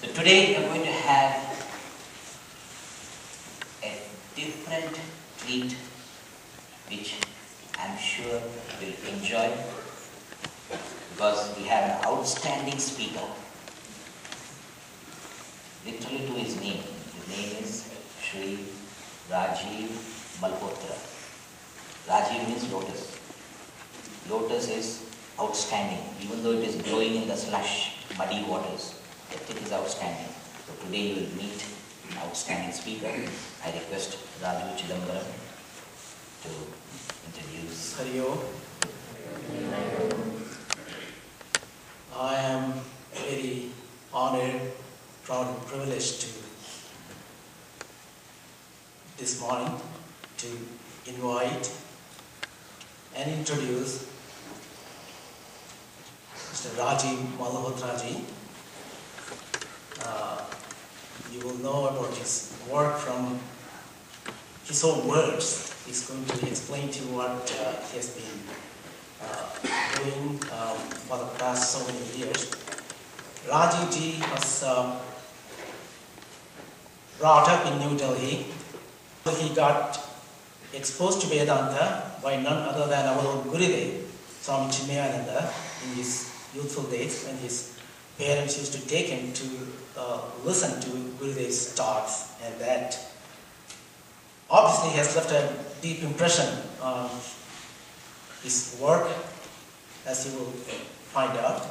So today we are going to have a different treat which I am sure you will enjoy because we have an outstanding speaker. Literally to his name. His name is Shri Rajiv Malhotra. Rajiv means lotus. Lotus is outstanding, even though it is blowing in the slush, muddy waters. It is outstanding. So today you will meet an outstanding speaker. I request Raju Chidambaram to introduce. Hariyo. I am very honored, proud and privileged to this morning to invite and introduce Mr. Rajiv Malhotra ji. You will know about his work from his own words. He's going to explain to you what he has been doing for the past so many years. Rajiv ji was brought up in New Delhi. He got exposed to Vedanta by none other than our own Gurudev, Swami Chinmaya in his youthful days, when his parents used to take him to listen to Gurudev's talks, and that obviously has left a deep impression on his work, as you will find out.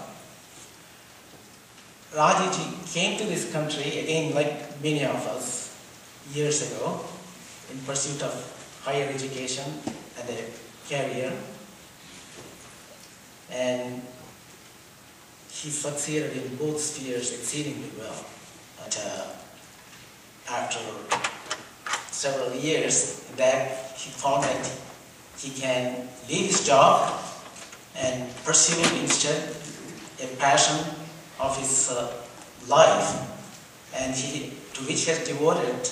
Rajiv came to this country, again like many of us, years ago, in pursuit of higher education and a career. And he succeeded in both spheres exceedingly well. But after several years that he found that he can leave his job and pursue instead a passion of his life, and to which he has devoted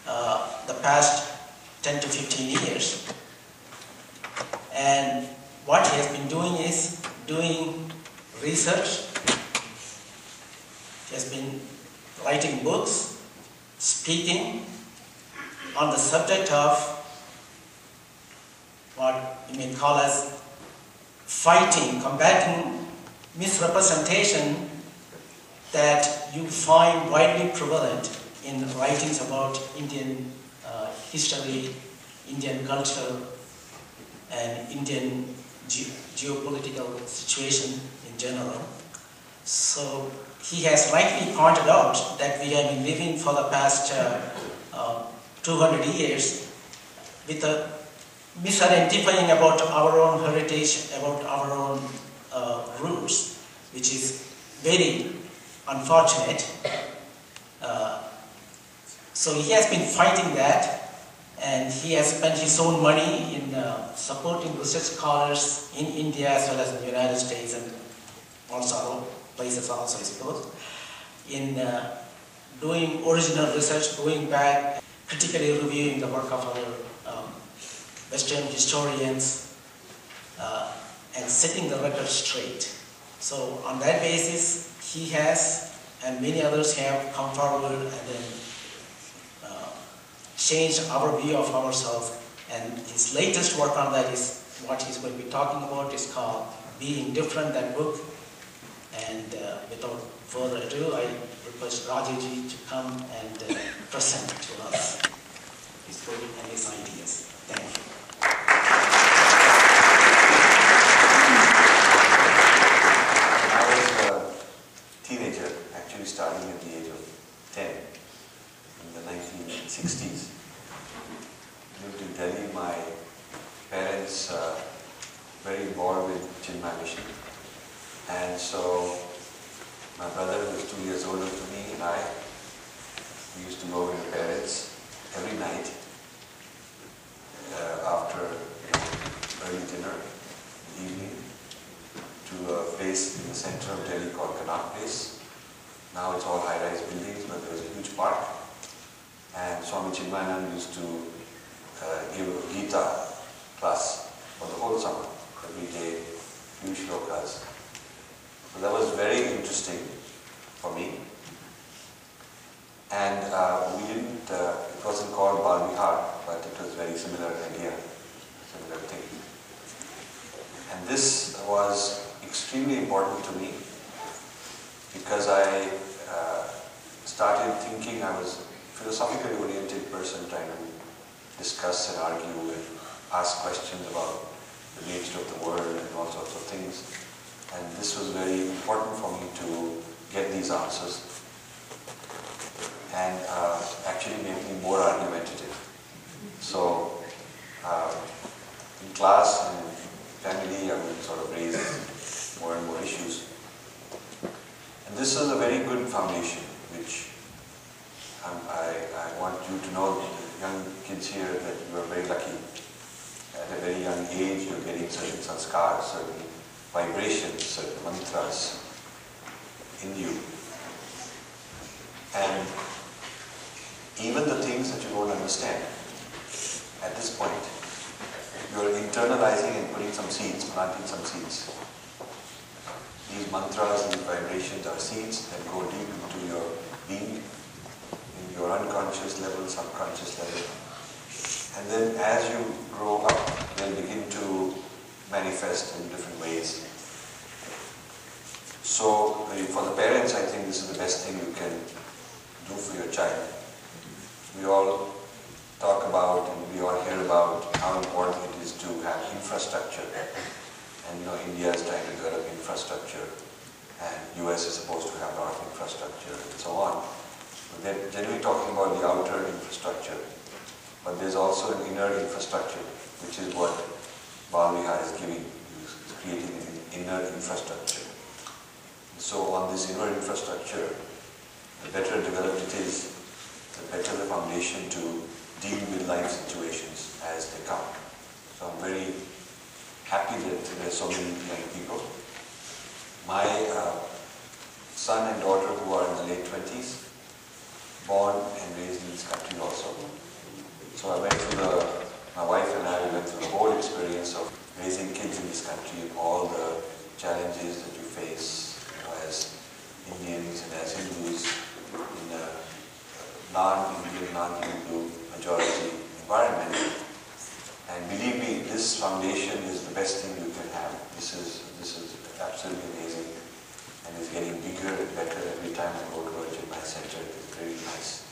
the past 10 to 15 years. And what he has been doing is doing research. He has been writing books, speaking on the subject of what you may call as fighting, combating misrepresentation that you find widely prevalent in writings about Indian history, Indian culture, and Indian geopolitical situation in general. So he has rightly pointed out that we have been living for the past 200 years with a misidentifying about our own heritage, about our own roots, which is very unfortunate. So he has been fighting that, and he has spent his own money in supporting research scholars in India as well as in the United States and also other places also, I suppose, in doing original research, going back, critically reviewing the work of our Western historians and setting the record straight. So on that basis, he has and many others have come forward and then changed our view of ourselves, and his latest work on that is what he's going to be talking about. Is called Being Different, that book. And without further ado, I request Rajiv ji to come and present to us his book and his ideas. Thank you. I was a teenager, actually starting at the age of 10 in the 1960s. Lived in Delhi. My parents very involved with Chinmaya Mission, and so my brother, who was 2 years older than me, and we used to go with my parents every night after early dinner in the evening to a place in the center of Delhi called Connaught Place. Now it's all high-rise buildings, but there was a huge park, and Swami Chinmaya used to give a Gita class for the whole summer, every day, few shlokas. So that was very interesting for me. And we didn't, it wasn't called Bal Vihar, but it was very similar idea, similar thing. And this was extremely important to me because I started thinking. I was a philosophically oriented person trying to discuss and argue and ask questions about the nature of the world and all sorts of things. And this was very important for me to get these answers and actually make me more argumentative. So in class and family, I would sort of raise more and more issues. And this is a very good foundation, which I want you to know, the young kids here, that you are very lucky. At a very young age, you're getting certain sanskars, certain vibrations, certain mantras in you. And even the things that you don't understand, at this point, you're internalizing and putting some seeds, planting some seeds. These mantras, these vibrations are seeds that go deep into your being, in your unconscious level, subconscious level. And then as you grow up, they'll begin to manifest in different ways. So for the parents, I think this is the best thing you can do for your child. We all talk about and we all hear about how important it is to have infrastructure. And India is trying to develop infrastructure, and US is supposed to have a lot of infrastructure and so on. But they're generally talking about the outer infrastructure. But there's also an inner infrastructure, which is what Bal Vihar is giving. It's creating an inner infrastructure. So on this inner infrastructure, the better developed it is, the better the foundation to deal with life situations as they come. So I'm very happy that there are so many young people. My son and daughter, who are in the late 20s, born and raised in this country also. So I went through my wife and I went through the whole experience of raising kids in this country and all the challenges that you face as Indians and as Hindus in a non-Indian, non-Hindu majority environment. And believe me, this foundation is the best thing you can have. This is absolutely amazing and is getting bigger and better every time I go to a Chinmaya center. It's very nice.